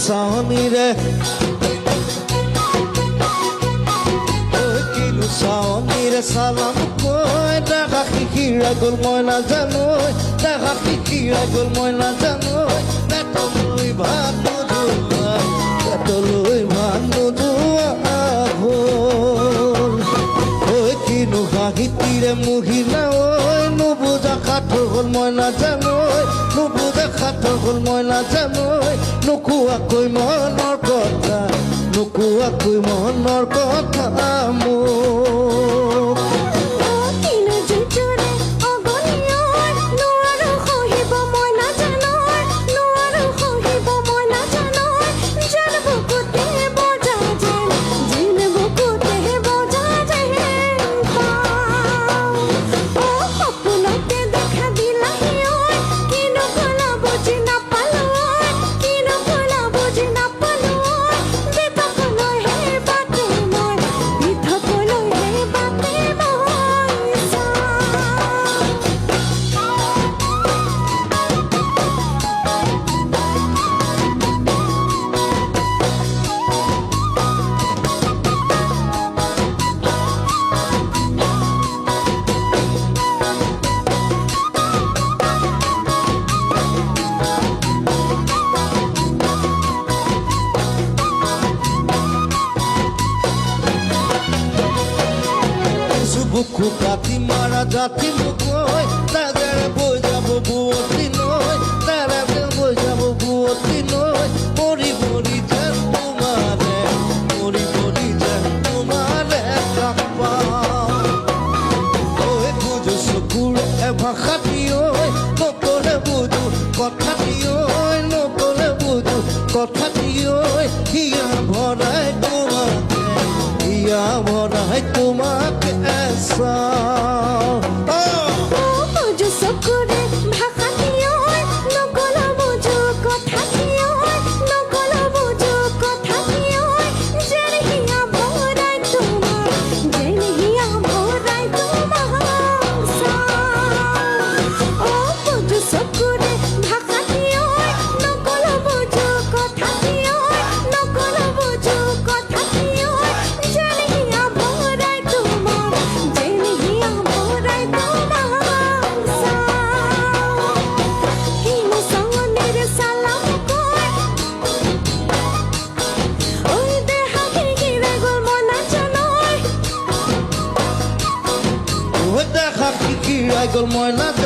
চাৱনীৰে চাৱনীৰে চালাম কৈ দেখা শিকিৰা গ'ল মই নাজানো দেখা শিকিৰা গ'ল মই নাজানো পেটলৈ ভাত নোযোৱা পেটলৈ ভাত নোযোৱা হ'ল ঐ কিনো হাঁহিতিৰে মুহিলা ঐ নুবুজা সাঁথৰ হ'ল মই নাজানো নুবুজা সাঁথৰ হ'ল মই নাজানো নোকোৱাকৈ মনৰ কথা নোকোৱাকৈ মনৰ কথা মোক বুকু কাটি মাৰা জাতি মুকৈ তাৰে বৈ যাব বুৱতী নৈ তাৰে বৈ যাব বুৱতী নৈ মৰি মৰি যেন তোমাৰে মৰি মৰি যেন তোমাৰে কাষ পাওঁ ঐ বুজো চকুৰ এভাষা দিঐ নকলে বুজো কথা দিঐ নকলে বুজো কথা দিঐ হিয়া ভৰাই তোমাকে হিয়া ভৰাই তোমাকে বুজো চকুৰে ভাষা দিঐ নকলে বুজো কথা দিঐ নকলে বুজো কথা দিঐ যেন হিয়া ভৰাই তোমাক যেন হিয়া ভৰাই তোমাক বুজো চকুৰে ভাষা দিঐ নকলে বুজো কথা দিঐ নকলে বুজো কথা দিঐ যেন হিয়া ভৰাই তোমাক যেন হিয়া ভৰাই তোমাক কিনো চাৱনীৰে চালাম কৈ ঐ দেহা শিকিৰা গ'ল মই নাজানো দেখা শিকিৰাই গ'ল মই নাজানো